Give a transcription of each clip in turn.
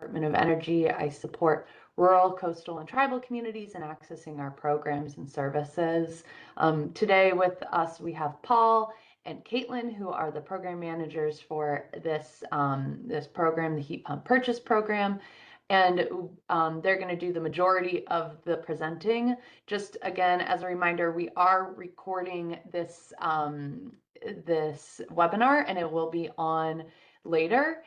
Department of Energy. I support rural, coastal, and tribal communities in accessing our programs and services. Today with us, we have Paul and Caitlin, who are the program managers for this, this program, the Heat Pump Purchase Program. And they're going to do the majority of the presenting. Just again, as a reminder, we are recording this, this webinar, and it will be on later.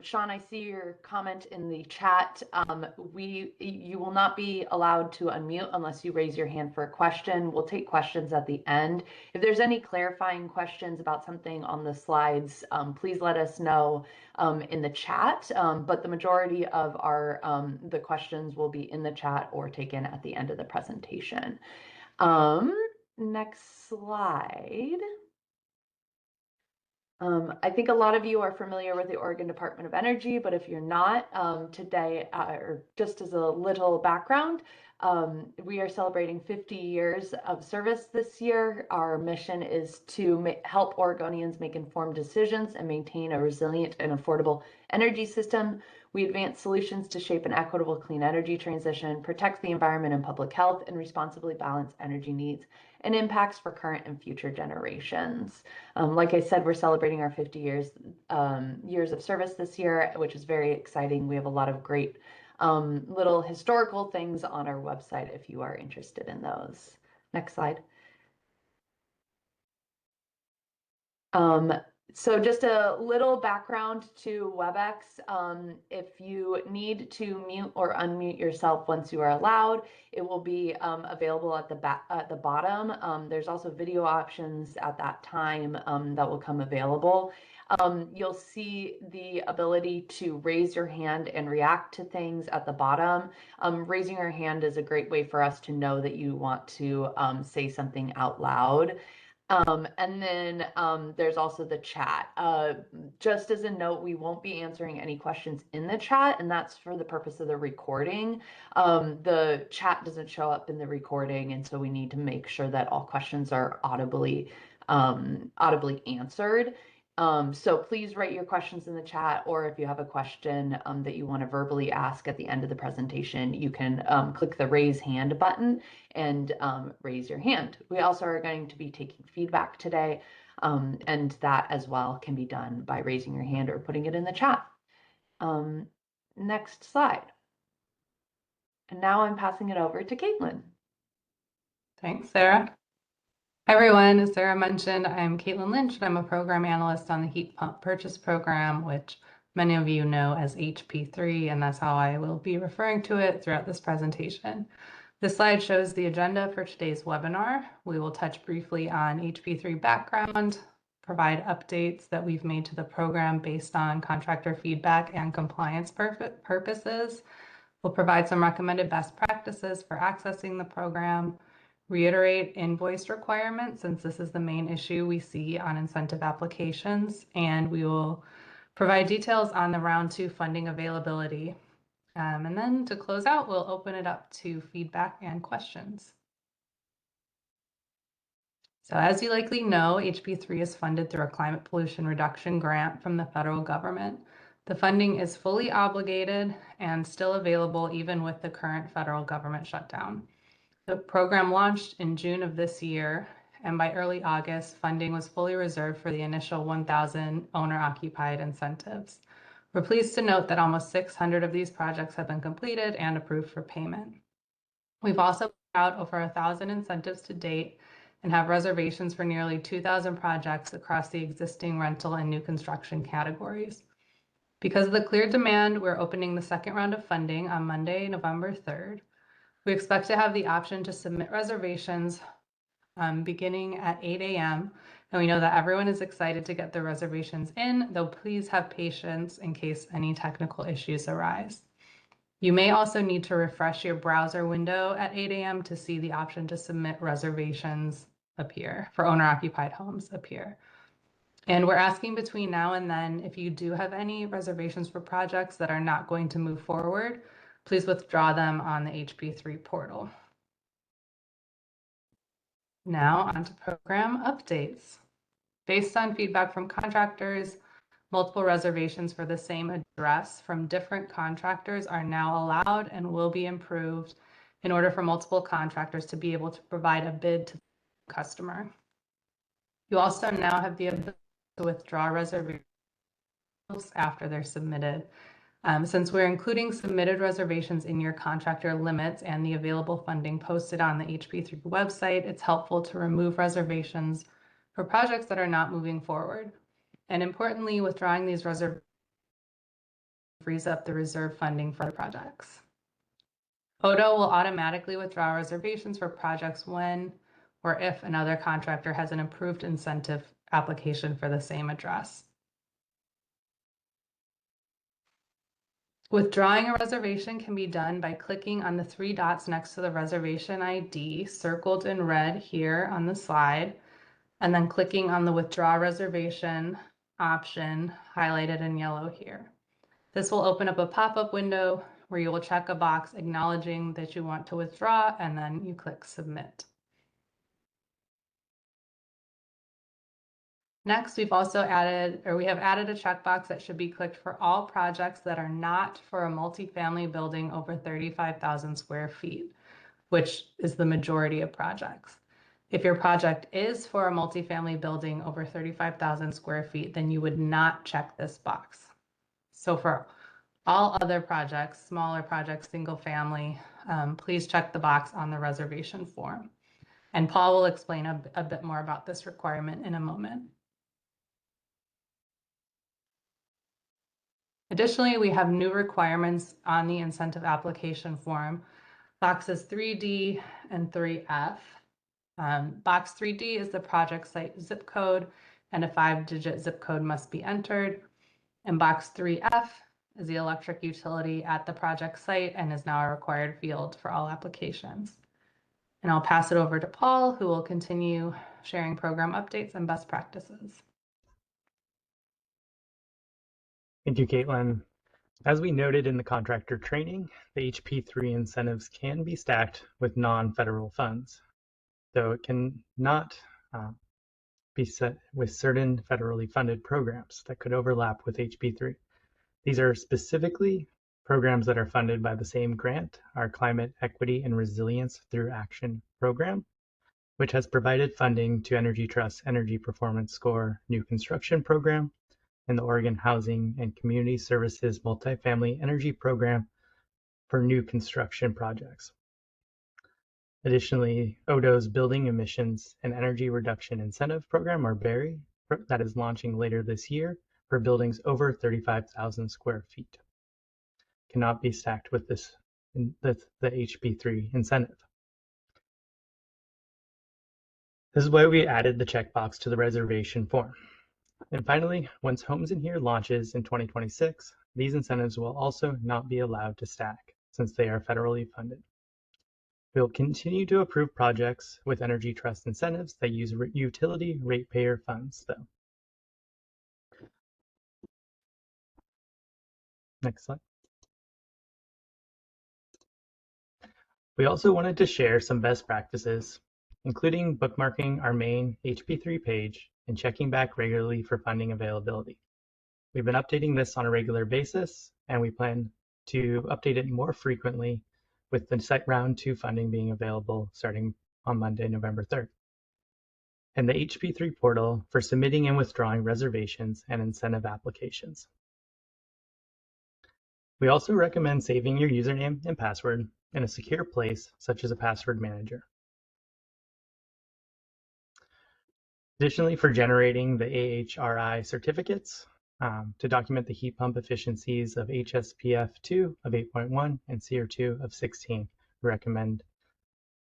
Sean, I see your comment in the chat. You will not be allowed to unmute unless you raise your hand for a question. We'll take questions at the end. If there's any clarifying questions about something on the slides, please let us know in the chat. But the majority of our the questions will be in the chat or taken at the end of the presentation. Next slide. I think a lot of you are familiar with the Oregon Department of Energy, but if you're not, today, or just as a little background, we are celebrating 50 years of service this year. Our mission is to help Oregonians make informed decisions and maintain a resilient and affordable energy system. We advance solutions to shape an equitable clean energy transition, protect the environment and public health, and responsibly balance energy needs and impacts for current and future generations. Like I said, we're celebrating our 50 years of service this year, which is very exciting. We have a lot of great little historical things on our website if you are interested in those. Next slide. So just a little background to WebEx. If you need to mute or unmute yourself once you are allowed, it will be available at the bottom. There's also video options at that time that will come available. You'll see the ability to raise your hand and react to things at the bottom. Raising your hand is a great way for us to know that you want to say something out loud. And then there's also the chat. Just as a note, we won't be answering any questions in the chat, and that's for the purpose of the recording. The chat doesn't show up in the recording, and so we need to make sure that all questions are audibly answered. So please write your questions in the chat, or if you have a question that you want to verbally ask at the end of the presentation, you can click the raise hand button and raise your hand. We also are going to be taking feedback today, and that as well can be done by raising your hand or putting it in the chat. Next slide. And now I'm passing it over to Caitlin. Thanks, Sarah. Hi, everyone. As Sarah mentioned, I'm Caitlin Lynch, and I'm a program analyst on the Heat Pump Purchase Program, which many of you know as HP3, and that's how I will be referring to it throughout this presentation. This slide shows the agenda for today's webinar. We will touch briefly on HP3 background, provide updates that we've made to the program based on contractor feedback and compliance purposes. We'll provide some recommended best practices for accessing the program, reiterate invoice requirements, since this is the main issue we see on incentive applications, and we will provide details on the round 2 funding availability. And then to close out, we'll open it up to feedback and questions. So as you likely know, HP3 is funded through a climate pollution reduction grant from the federal government. The funding is fully obligated and still available even with the current federal government shutdown. The program launched in June of this year, and by early August, funding was fully reserved for the initial 1,000 owner-occupied incentives. We're pleased to note that almost 600 of these projects have been completed and approved for payment. We've also put out over 1,000 incentives to date and have reservations for nearly 2,000 projects across the existing rental and new construction categories. Because of the clear demand, we're opening the second round of funding on Monday, November 3rd. We expect to have the option to submit reservations beginning at 8 a.m. And we know that everyone is excited to get their reservations in, though please have patience in case any technical issues arise. You may also need to refresh your browser window at 8 a.m. to see the option to submit reservations appear for owner-occupied homes appear. And we're asking between now and then, if you do have any reservations for projects that are not going to move forward, please withdraw them on the HP3 portal. Now on to program updates. Based on feedback from contractors, Multiple reservations for the same address from different contractors are now allowed and will be improved in order for multiple contractors to be able to provide a bid to the customer. You also now have the ability to withdraw reservations after they're submitted. Since we're including submitted reservations in your contractor limits and the available funding posted on the HP3 website, it's helpful to remove reservations for projects that are not moving forward. And importantly, withdrawing these reservations frees up the reserve funding for the projects. ODO will automatically withdraw reservations for projects when or if another contractor has an approved incentive application for the same address. Withdrawing a reservation can be done by clicking on the three dots next to the reservation ID, circled in red here on the slide, and then clicking on the withdraw reservation option highlighted in yellow here. This will open up a pop-up window where you will check a box acknowledging that you want to withdraw, and then you click submit. Next, we have added a checkbox that should be clicked for all projects that are not for a multifamily building over 35,000 square feet, which is the majority of projects. If your project is for a multifamily building over 35,000 square feet, then you would not check this box. So for all other projects, smaller projects, single family, please check the box on the reservation form. And Paul will explain a bit more about this requirement in a moment. Additionally, we have new requirements on the incentive application form, boxes 3D and 3F. Box 3D is the project site zip code, and a 5-digit zip code must be entered. And box 3F is the electric utility at the project site and is now a required field for all applications. And I'll pass it over to Paul, who will continue sharing program updates and best practices. Thank you, Caitlin. As we noted in the contractor training, the HP3 incentives can be stacked with non-federal funds, though it can not be set with certain federally funded programs that could overlap with HP3. These are specifically programs that are funded by the same grant, our Climate Equity and Resilience Through Action program, which has provided funding to Energy Trust's Energy Performance Score new construction program and the Oregon Housing and Community Services Multifamily Energy Program for new construction projects. Additionally, ODO's Building Emissions and Energy Reduction Incentive Program, or BERI, that is launching later this year for buildings over 35,000 square feet, cannot be stacked with the HP3 incentive. This is why we added the checkbox to the reservation form. And finally, once Homes in Here launches in 2026, these incentives will also not be allowed to stack since they are federally funded. We will continue to approve projects with Energy Trust incentives that use utility ratepayer funds, though. Next slide. We also wanted to share some best practices, including bookmarking our main HP3 page and checking back regularly for funding availability. We've been updating this on a regular basis, and we plan to update it more frequently with the round 2 funding being available starting on Monday, November 3rd. And the HP3 portal for submitting and withdrawing reservations and incentive applications. We also recommend saving your username and password in a secure place, such as a password manager. Additionally, for generating the AHRI certificates, to document the heat pump efficiencies of HSPF2 of 8.1 and CR2 of 16, we recommend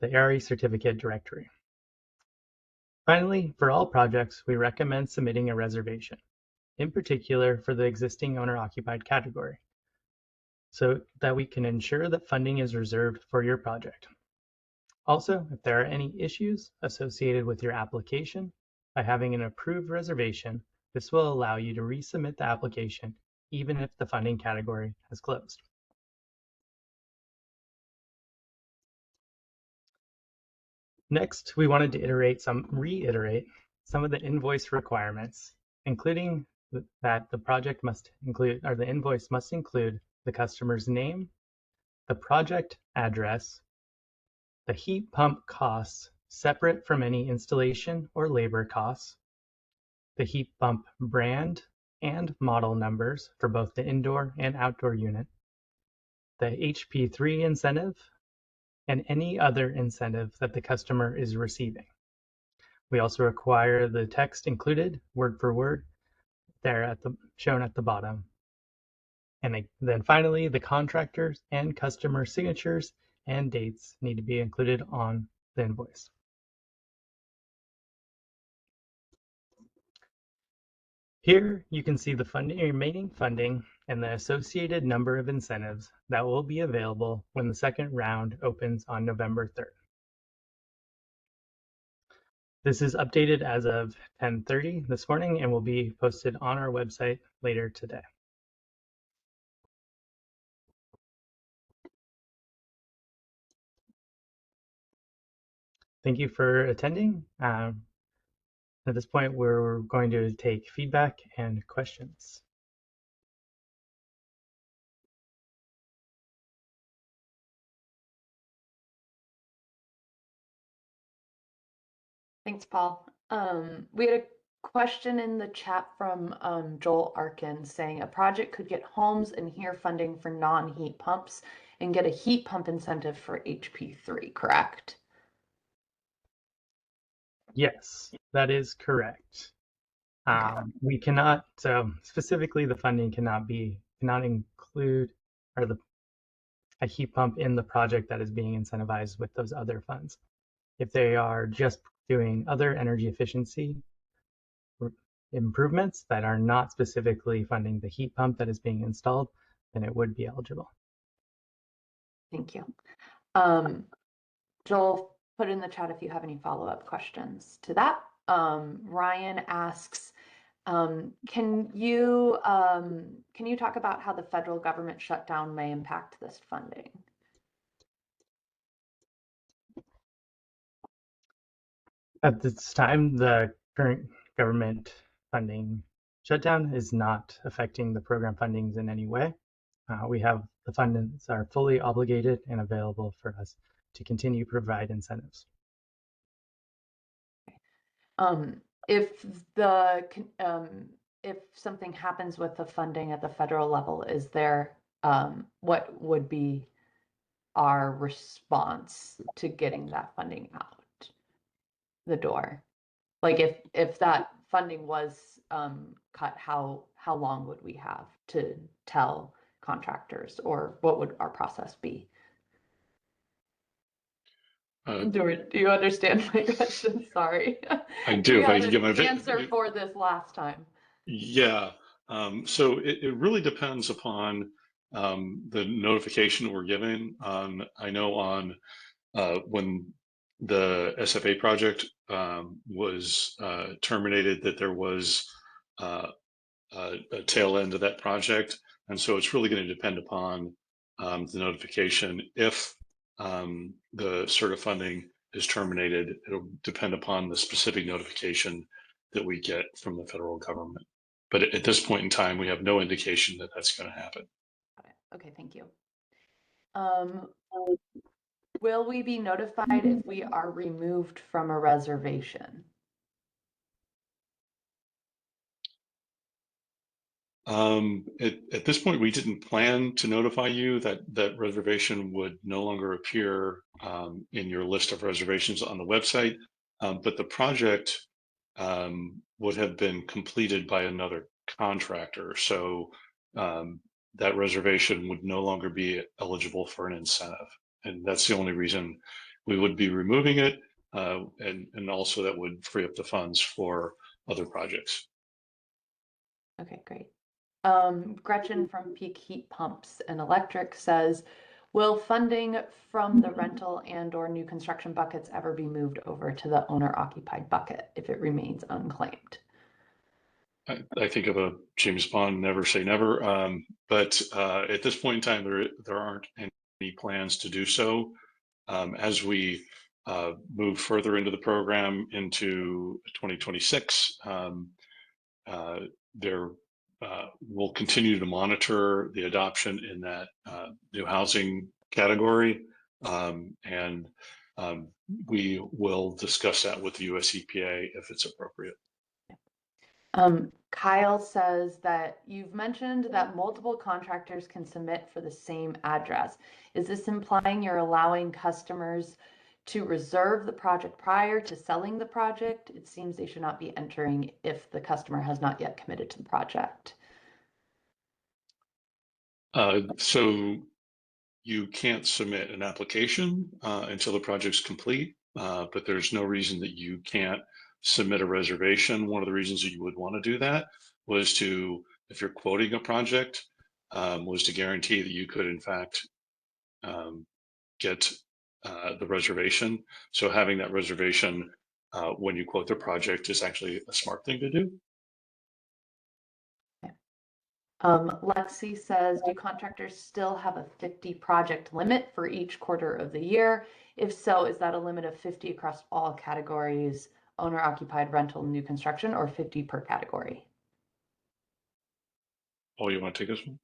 the ARI certificate directory. Finally, for all projects, we recommend submitting a reservation, in particular for the existing owner-occupied category, so that we can ensure that funding is reserved for your project. Also, if there are any issues associated with your application, by having an approved reservation, this will allow you to resubmit the application even if the funding category has closed. Next, we wanted to reiterate some of the invoice requirements, including that the project must include, or the invoice must include, the customer's name, the project address, the heat pump costs separate from any installation or labor costs, the heat pump brand and model numbers for both the indoor and outdoor unit, the HP3 incentive, and any other incentive that the customer is receiving. We also require the text included, word for word, there shown at the bottom. And then finally, the contractors and customer signatures and dates need to be included on the invoice. Here you can see the remaining funding and the associated number of incentives that will be available when the second round opens on November 3rd. This is updated as of 10:30 this morning and will be posted on our website later today. Thank you for attending. At this point, we're going to take feedback and questions. Thanks, Paul. We had a question in the chat from Joel Arkin saying a project could get homes and HERE funding for non-heat pumps and get a heat pump incentive for HP3, correct? Yes, that is correct. We cannot, so specifically the funding cannot include a heat pump in the project that is being incentivized with those other funds. If they are just doing other energy efficiency improvements that are not specifically funding the heat pump that is being installed, then it would be eligible. Thank you. Joel, put in the chat if you have any follow-up questions to that. Ryan asks, can you talk about how the federal government shutdown may impact this funding? At this time, the current government funding shutdown is not affecting the program fundings in any way. We have the funds are fully obligated and available for us to continue to provide incentives. If something happens with the funding at the federal level, is there what would be our response to getting that funding out the door? Like if that funding was cut, how long would we have to tell contractors, or what would our process be? Do you understand my question? Sorry. I do. If I can get my answer for this last time. Yeah. So it really depends upon the notification we're given. I know on when the SFA project was terminated, that there was a tail end of that project. And so it's really going to depend upon the notification. If the sort of funding is terminated, it'll depend upon the specific notification that we get from the federal government. But at this point in time, we have no indication that that's going to happen. Okay, thank you. Will we be notified if we are removed from a reservation? At this point, we didn't plan to notify you that that reservation would no longer appear in your list of reservations on the website, but the project would have been completed by another contractor. So that reservation would no longer be eligible for an incentive. And that's the only reason we would be removing it. And also that would free up the funds for other projects. Okay, great. Gretchen from Peak Heat Pumps and Electric says, will funding from the rental and/or new construction buckets ever be moved over to the owner-occupied bucket if it remains unclaimed? I think of a James Bond, never say never. But at this point in time, there aren't any plans to do so. As we move further into the program into 2026, we'll continue to monitor the adoption in that new housing category, and we will discuss that with the US EPA if it's appropriate. Kyle says that you've mentioned that multiple contractors can submit for the same address. Is this implying you're allowing customers to reserve the project prior to selling the project? It seems they should not be entering if the customer has not yet committed to the project. So you can't submit an application until the project's complete, but there's no reason that you can't submit a reservation. One of the reasons that you would want to do that was to, if you're quoting a project, was to guarantee that you could in fact get the reservation. So having that reservation when you quote the project is actually a smart thing to do. Lexi says, do contractors still have a 50 project limit for each quarter of the year? If so, is that a limit of 50 across all categories, owner occupied, rental, new construction, or 50 per category? Oh, you want to take this one?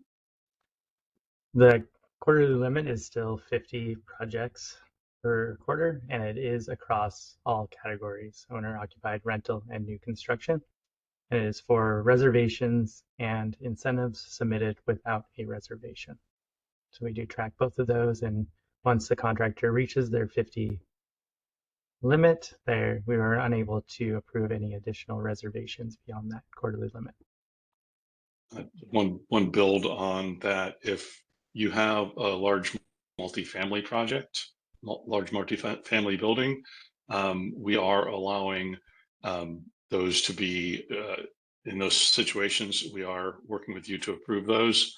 The quarterly limit is still 50 projects per quarter, and it is across all categories, owner occupied, rental, and new construction. And it is for reservations and incentives submitted without a reservation. So we do track both of those, and once the contractor reaches their 50 limit, we were unable to approve any additional reservations beyond that quarterly limit. One build on that, if you have a large multifamily project, large multifamily building, we are allowing those to be, in those situations, we are working with you to approve those.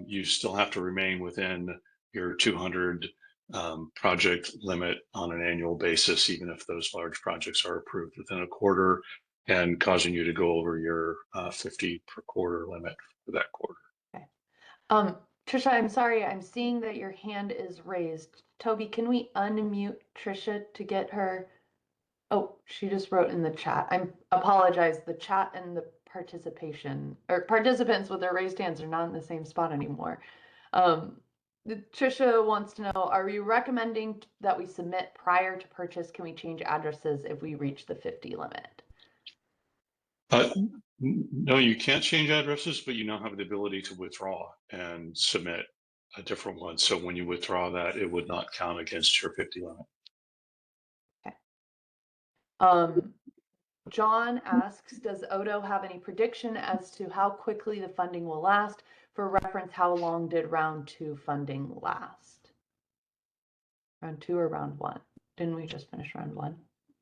You still have to remain within your 200 project limit on an annual basis, even if those large projects are approved within a quarter and causing you to go over your 50 per quarter limit for that quarter. Okay. Trisha, I'm sorry, I'm seeing that your hand is raised. Toby, can we unmute Trisha to get her? Oh, she just wrote in the chat. I apologize. The chat and the participation or participants with their raised hands are not in the same spot anymore. Trisha wants to know, are we recommending that we submit prior to purchase? Can we change addresses if we reach the 50 limit? No, you can't change addresses, but you now have the ability to withdraw and submit a different one. So when you withdraw that, it would not count against your 50 limit. John asks, does Odo have any prediction as to how quickly the funding will last? For reference, how long did round 2 funding last? Round 2 or round 1? Didn't we just finish round 1?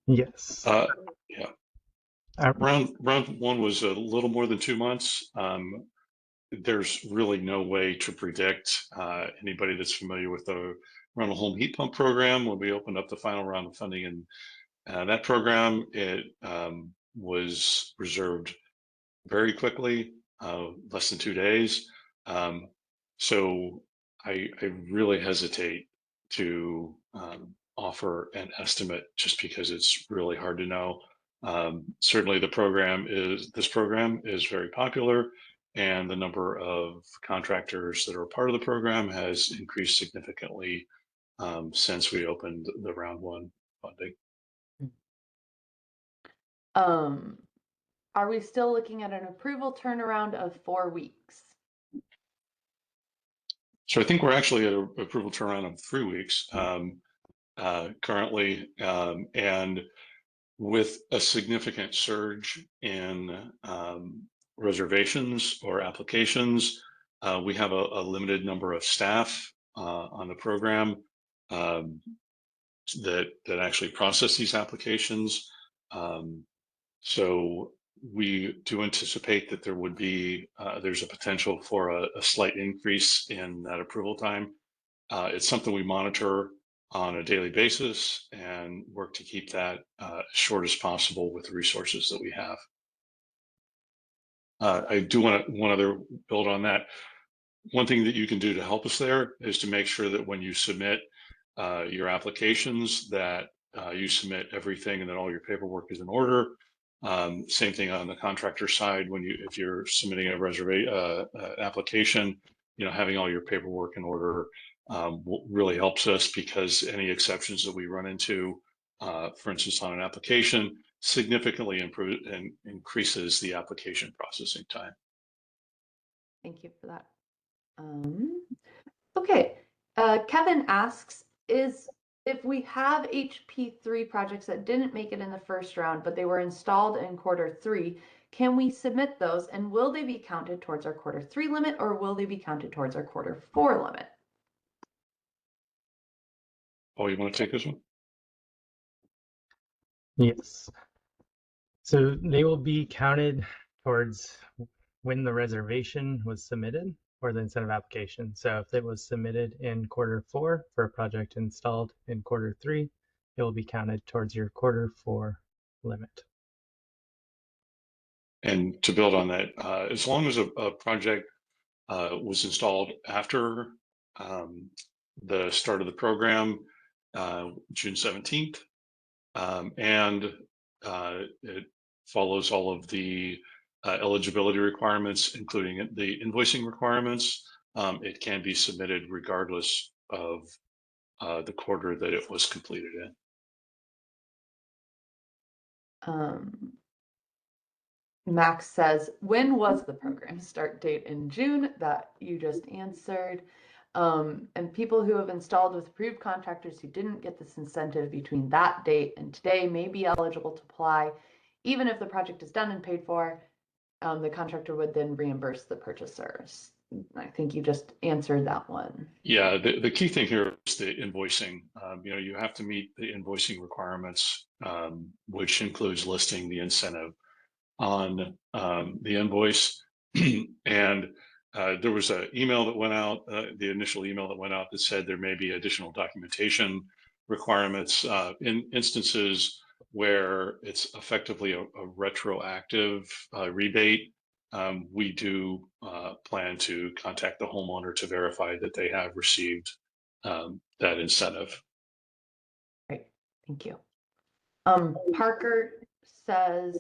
Yes. Yeah. Round 1 was a little more than 2 months. There's really no way to predict. Anybody that's familiar with the rental home heat pump program, when we opened up the final round of funding in that program, it was reserved very quickly, less than 2 days. So I really hesitate to offer an estimate just because it's really hard to know. Certainly this program is very popular, and the number of contractors that are part of the program has increased significantly since we opened the round 1 funding. Are we still looking at an approval turnaround of 4 weeks? So I think we're actually at an approval turnaround of 3 weeks currently, and with a significant surge in reservations or applications, we have a limited number of staff on the program that actually process these applications. So we do anticipate that there would be, there's a potential for a slight increase in that approval time. It's something we monitor on a daily basis and work to keep that as short as possible with the resources that we have. I do want one other build on that. One thing that you can do to help us there is to make sure that when you submit your applications, that you submit everything and that all your paperwork is in order. Same thing on the contractor side. If you're submitting a reservation application, having all your paperwork in order really helps us, because any exceptions that we run into, for instance, on an application, significantly increases the application processing time. Thank you for that. Okay, Kevin asks, if we have HP3 projects that didn't make it in the first round, but they were installed in Q3, can we submit those, and will they be counted towards our Q3 limit, or will they be counted towards our Q4 limit? Oh, you want to take this one? Yes. So they will be counted towards when the reservation was submitted or the incentive application. So if it was submitted in Q4 for a project installed in Q3, it will be counted towards your Q4 limit. And to build on that, as long as a project was installed after the start of the program, June 17th, and it follows all of the eligibility requirements, including the invoicing requirements, it can be submitted regardless of the quarter that it was completed in. Max says, when was the program start date? In June? That you just answered. And people who have installed with approved contractors who didn't get this incentive between that date and today may be eligible to apply. Even if the project is done and paid for, the contractor would then reimburse the purchasers. I think you just answered that one. Yeah, the key thing here is the invoicing. You have to meet the invoicing requirements, which includes listing the incentive on the invoice. And there was an email that went out, the initial email that went out, that said there may be additional documentation requirements in instances where it's effectively a retroactive rebate. We do plan to contact the homeowner to verify that they have received that incentive. Great, thank you. Parker says,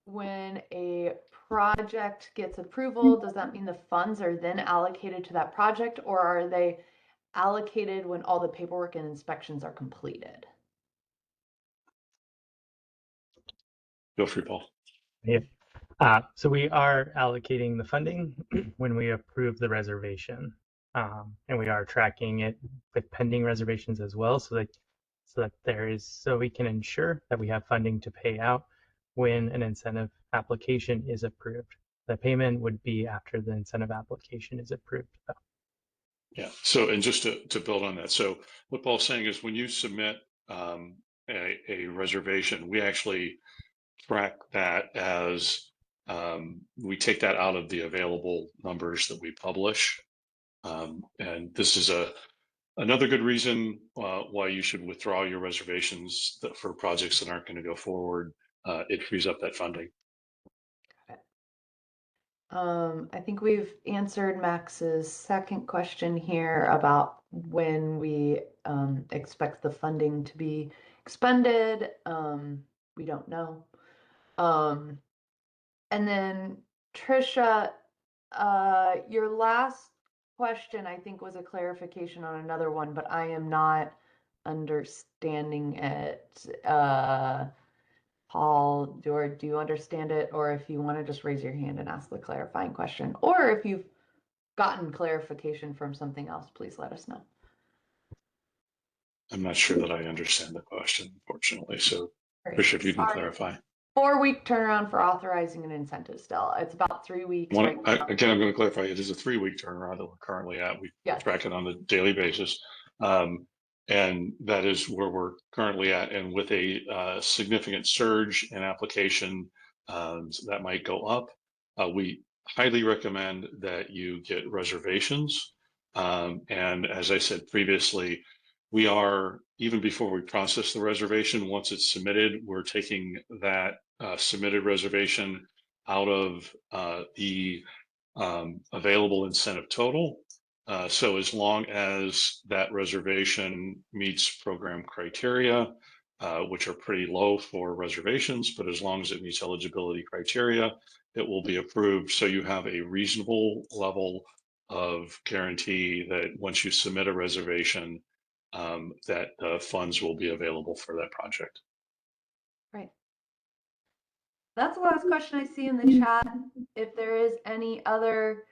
when a project gets approval, does that mean the funds are then allocated to that project, or are they allocated when all the paperwork and inspections are completed? Feel free, Paul. Yeah. So we are allocating the funding when we approve the reservation, and we are tracking it with pending reservations as well, so that we can ensure that we have funding to pay out when an incentive application is approved. The payment would be after the incentive application is approved, though. Yeah. So, and just to build on that, so what Paul's saying is, when you submit a reservation, we actually track that as we take that out of the available numbers that we publish. And this is another good reason why you should withdraw your reservations for projects that aren't going to go forward. It frees up that funding. I think we've answered Max's second question here about when we expect the funding to be expended. We don't know. And then Trisha, your last question, I think, was a clarification on another one, but I am not understanding it. Paul, do you understand it? Or if you want to just raise your hand and ask the clarifying question, or if you've gotten clarification from something else, please let us know. I'm not sure that I understand the question, unfortunately. So, Tricia, if you can clarify. 4-week turnaround for authorizing an incentive still. It's about 3 weeks. Again, I'm going to clarify. It is a 3-week turnaround that we're currently at. We track it on a daily basis. And that is where we're currently at. And with a significant surge in application that might go up, we highly recommend that you get reservations. And as I said previously, we are, even before we process the reservation, once it's submitted, we're taking that submitted reservation out of the available incentive total. So as long as that reservation meets program criteria, which are pretty low for reservations, but as long as it meets eligibility criteria, it will be approved. So you have a reasonable level of guarantee that once you submit a reservation, that funds will be available for that project. Right. That's the last question I see in the chat. If there is any other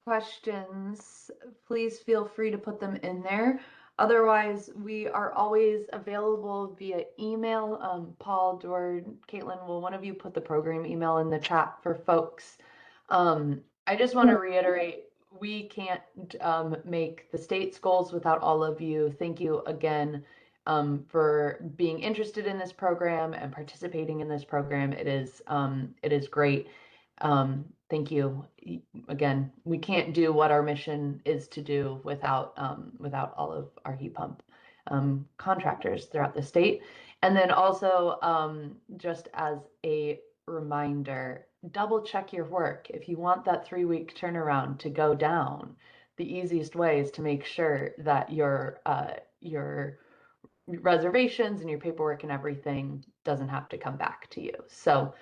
questions, please feel free to put them in there. Otherwise, we are always available via email. Paul, Dord, Caitlin, will one of you put the program email in the chat for folks? I just want to reiterate, we can't make the state's goals without all of you. Thank you again for being interested in this program and participating in this program. It is great. Thank you again. We can't do what our mission is to do without all of our heat pump contractors throughout the state. And then also just as a reminder, double check your work. If you want that 3-week turnaround to go down, the easiest way is to make sure that your reservations and your paperwork and everything doesn't have to come back to you. So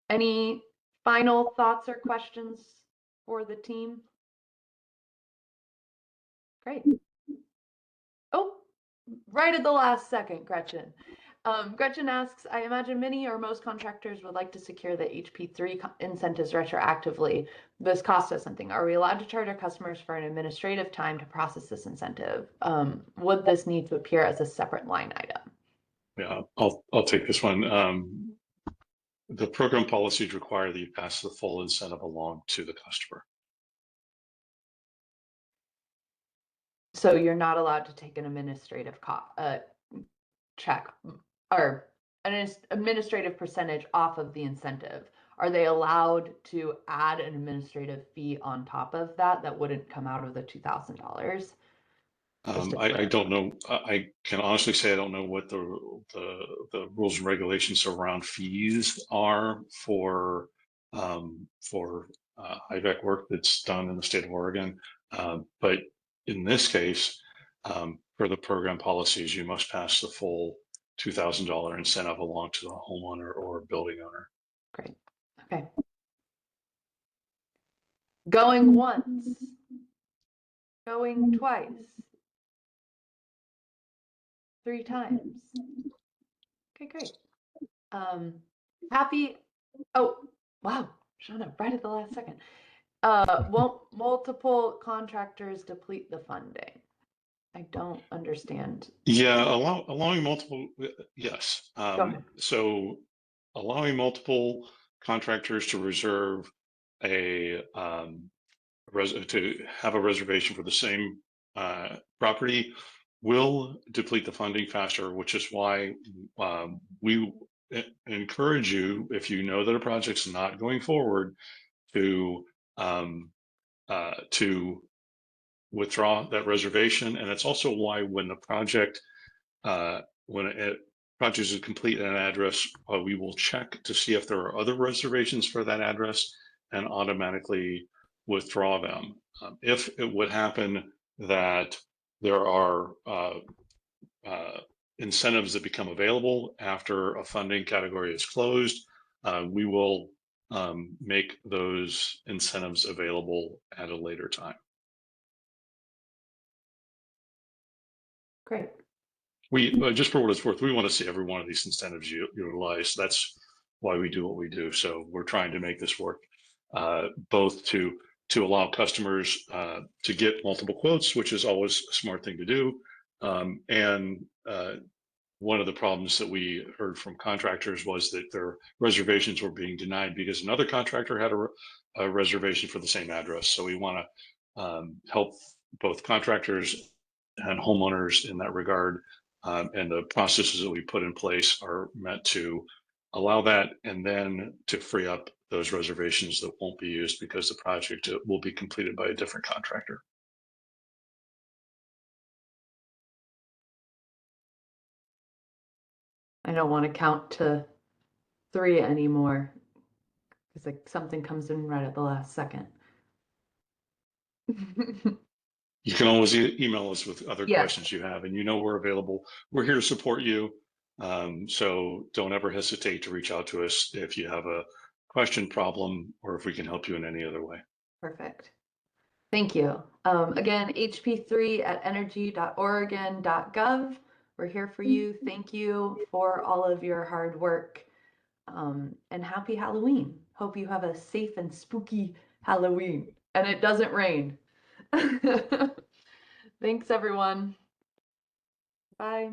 any final thoughts or questions for the team? Great. Oh, right at the last second, Gretchen. Gretchen asks, I imagine many or most contractors would like to secure the HP3 incentives retroactively. This costs us something. Are we allowed to charge our customers for an administrative time to process this incentive? Would this need to appear as a separate line item? Yeah, I'll take this one. The program policies require that you pass the full incentive along to the customer. So you're not allowed to take an administrative check or an administrative percentage off of the incentive. Are they allowed to add an administrative fee on top of that that wouldn't come out of the $2,000? I don't know. I can honestly say I don't know what the rules and regulations around fees are for HVAC work that's done in the state of Oregon. But in this case, for the program policies, you must pass the full $2,000 incentive along to the homeowner or building owner. Great. Okay. Going once. Going twice. 3 times. Okay, great. Happy. Oh, wow. Showing up right at the last second. Won't multiple contractors deplete the funding? I don't understand. Yeah, allowing multiple, yes. Go ahead. So allowing multiple contractors to reserve to have a reservation for the same property will deplete the funding faster, which is why we encourage you, if you know that a project's not going forward, to withdraw that reservation. And it's also why when the project is complete at an address, we will check to see if there are other reservations for that address and automatically withdraw them. If it would happen that there are incentives that become available after a funding category is closed, we will make those incentives available at a later time. Great. We just for what it's worth, we want to see every one of these incentives utilized. That's why we do what we do. So we're trying to make this work both to allow customers to get multiple quotes, which is always a smart thing to do. And one of the problems that we heard from contractors was that their reservations were being denied because another contractor had a reservation for the same address. So we want to help both contractors and homeowners in that regard. And the processes that we put in place are meant to allow that and then to free up those reservations that won't be used because the project will be completed by a different contractor. I don't want to count to 3 anymore because like something comes in right at the last second. You can always email us with other Yes. questions you have, and we're available. We're here to support you. So don't ever hesitate to reach out to us if you have a question, problem, or if we can help you in any other way. Perfect. Thank you. Again, hp3@energy.oregon.gov. We're here for you. Thank you for all of your hard work. And happy Halloween. Hope you have a safe and spooky Halloween and it doesn't rain. Thanks, everyone. Bye.